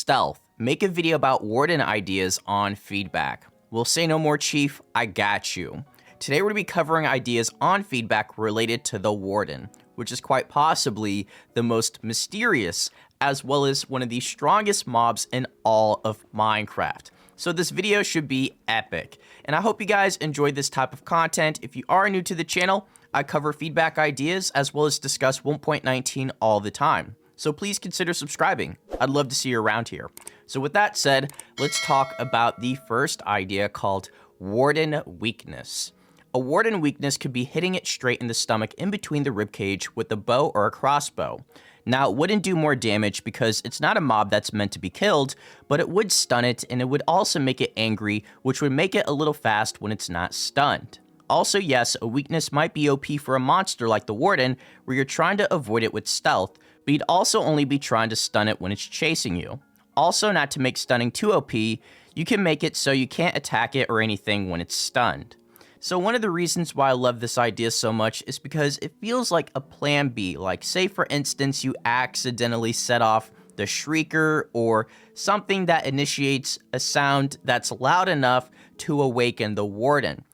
Stealth. Make a video about Warden ideas on feedback. We'll say no more, Chief. I got you. Today we're going to be covering ideas on feedback related to the Warden, which is quite possibly the most mysterious as well as one of the strongest mobs in all of Minecraft. So this video should be epic, and I hope you guys enjoyed this type of content. If you are new to the channel, I cover feedback ideas as well as discuss 1.19 all the time. So please consider subscribing. I'd love to see you around here. So with that said, let's talk about the first idea called Warden Weakness. A Warden Weakness could be hitting it straight in the stomach in between the ribcage with a bow or a crossbow. Now, it wouldn't do more damage because it's not a mob that's meant to be killed, but it would stun it, and it would also make it angry, which would make it a little fast when it's not stunned. Also, yes, a weakness might be OP for a monster like the Warden, where you're trying to avoid it with stealth, but you'd also only be trying to stun it when it's chasing you. Also, not to make stunning too OP, you can make it so you can't attack it or anything when it's stunned. So one of the reasons why I love this idea so much is because it feels like a plan B. Like, say for instance, you accidentally set off the shrieker or something that initiates a sound that's loud enough to awaken the Warden.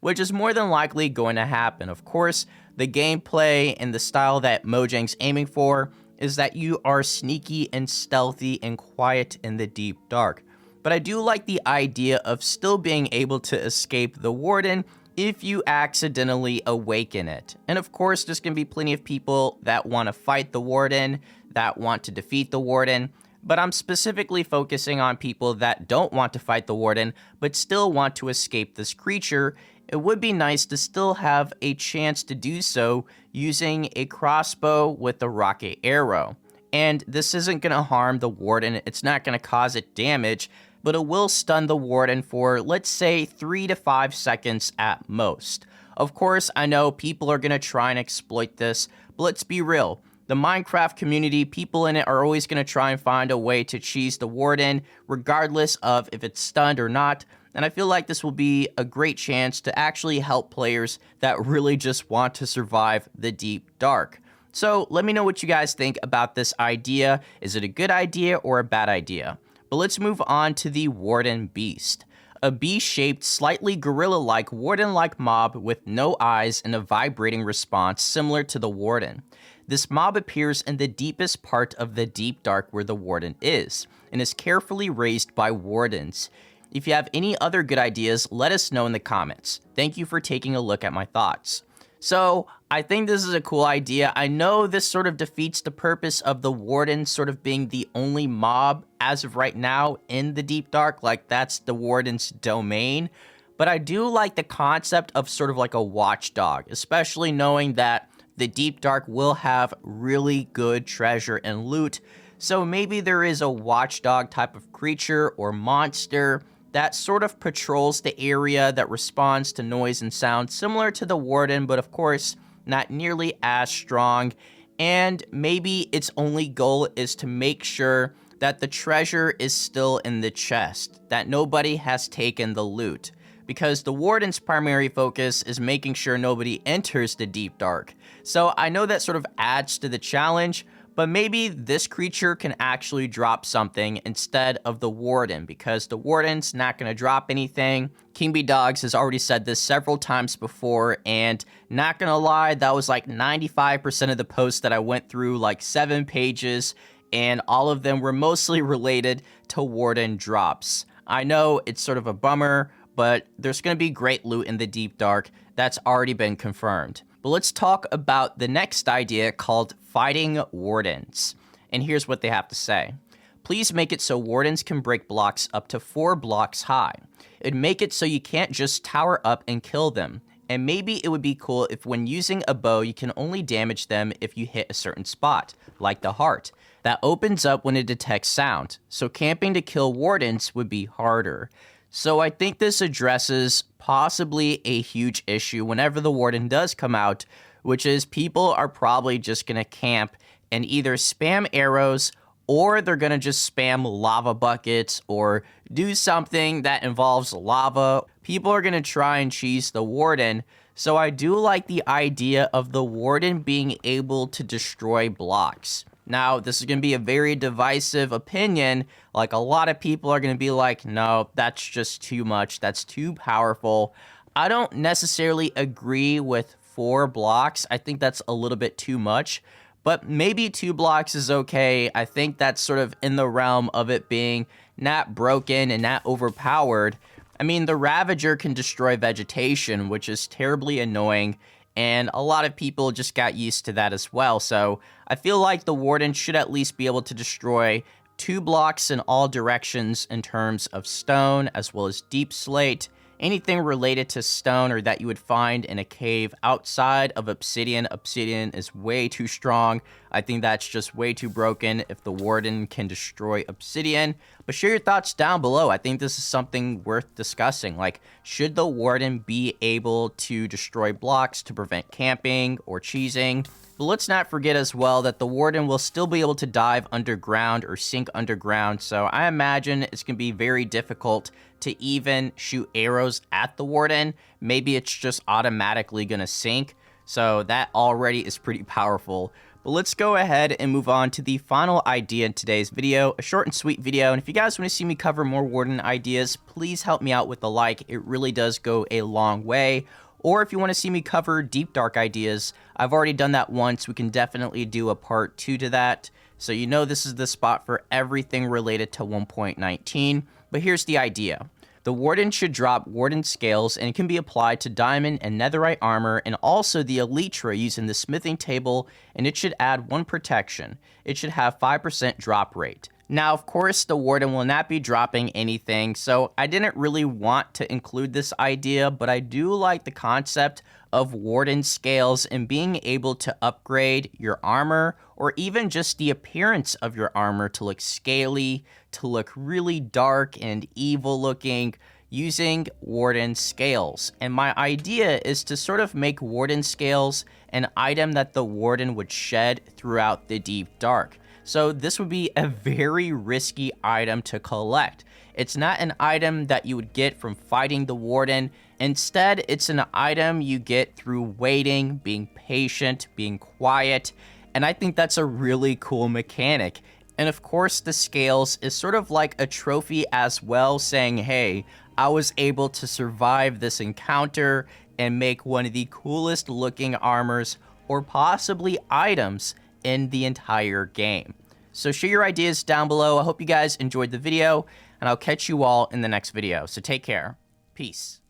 Which is more than likely going to happen. Of course, the gameplay and the style that Mojang's aiming for is that you are sneaky and stealthy and quiet in the deep dark. But I do like the idea of still being able to escape the Warden if you accidentally awaken it. And of course, there's going to be plenty of people that want to fight the Warden, that want to defeat the Warden. But I'm specifically focusing on people that don't want to fight the Warden, but still want to escape this creature. It would be nice to still have a chance to do so using a crossbow with a rocket arrow. And this isn't going to harm the Warden, it's not going to cause it damage, but it will stun the Warden for, let's say, 3 to 5 seconds at most. Of course, I know people are going to try and exploit this, but let's be real. The Minecraft community, people in it are always going to try and find a way to cheese the Warden, regardless of if it's stunned or not. And I feel like this will be a great chance to actually help players that really just want to survive the deep dark. So let me know what you guys think about this idea. Is it a good idea or a bad idea? But let's move on to the Warden Beast. A beast-shaped, slightly gorilla-like, warden-like mob with no eyes and a vibrating response similar to the Warden. This mob appears in the deepest part of the deep dark where the Warden is, and is carefully raised by Wardens. If you have any other good ideas, let us know in the comments. Thank you for taking a look at my thoughts. So, I think this is a cool idea. I know this sort of defeats the purpose of the Warden sort of being the only mob as of right now in the deep dark, like that's the Warden's domain. But I do like the concept of sort of like a watchdog, especially knowing that the deep dark will have really good treasure and loot. So maybe there is a watchdog type of creature or monster that sort of patrols the area, that responds to noise and sound similar to the Warden, but of course not nearly as strong. And maybe its only goal is to make sure that the treasure is still in the chest, that nobody has taken the loot. Because the Warden's primary focus is making sure nobody enters the deep dark. So I know that sort of adds to the challenge, but maybe this creature can actually drop something instead of the Warden, because the Warden's not going to drop anything. kingbdogz has already said this several times before, and not going to lie, that was like 95% of the posts that I went through, like 7 pages, and all of them were mostly related to Warden drops. I know it's sort of a bummer, but there's going to be great loot in the deep dark. That's already been confirmed. But let's talk about the next idea called Fighting Wardens. And here's what they have to say. Please make it so Wardens can break blocks up to 4 blocks high. It'd make it so you can't just tower up and kill them. And maybe it would be cool if when using a bow, you can only damage them if you hit a certain spot, like the heart. That opens up when it detects sound. So camping to kill Wardens would be harder. So I think this addresses possibly a huge issue whenever the Warden does come out, which is people are probably just going to camp and either spam arrows or they're gonna just spam lava buckets or do something that involves lava. People are gonna try and cheese the Warden. So I do like the idea of the Warden being able to destroy blocks. Now, this is going to be a very divisive opinion. Like, a lot of people are going to be like, no, that's just too much. That's too powerful. I don't necessarily agree with 4 blocks. I think that's a little bit too much. But maybe 2 blocks is okay. I think that's sort of in the realm of it being not broken and not overpowered. I mean, the Ravager can destroy vegetation, which is terribly annoying. And a lot of people just got used to that as well. So I feel like the Warden should at least be able to destroy 2 blocks in all directions in terms of stone, as well as deep slate. Anything related to stone or that you would find in a cave outside of obsidian. Obsidian is way too strong. I think that's just way too broken if the Warden can destroy obsidian. But share your thoughts down below. I think this is something worth discussing. Like, should the Warden be able to destroy blocks to prevent camping or cheesing? But let's not forget as well that the Warden will still be able to dive underground or sink underground. So I imagine it's going to be very difficult to even shoot arrows at the Warden. Maybe it's just automatically going to sink. So that already is pretty powerful. But let's go ahead and move on to the final idea in today's video, a short and sweet video. And if you guys want to see me cover more Warden ideas, please help me out with a like. It really does go a long way. Or if you want to see me cover deep dark ideas, I've already done that once. We can definitely do a part 2 to that. So you know this is the spot for everything related to 1.19. But here's the idea. The Warden should drop Warden scales, and it can be applied to diamond and netherite armor, and also the elytra using the smithing table, and it should add 1 protection. It should have 5% drop rate. Now, of course, the Warden will not be dropping anything, so I didn't really want to include this idea, but I do like the concept of Warden scales and being able to upgrade your armor, or even just the appearance of your armor to look scaly, to look really dark and evil looking, using Warden scales. And my idea is to sort of make Warden scales an item that the Warden would shed throughout the deep dark. So this would be a very risky item to collect. It's not an item that you would get from fighting the Warden. Instead, it's an item you get through waiting, being patient, being quiet, and I think that's a really cool mechanic. And of course, the scales is sort of like a trophy as well, saying, hey, I was able to survive this encounter and make one of the coolest looking armors or possibly items in the entire game. So share your ideas down below. I hope you guys enjoyed the video, and I'll catch you all in the next video. So take care. Peace.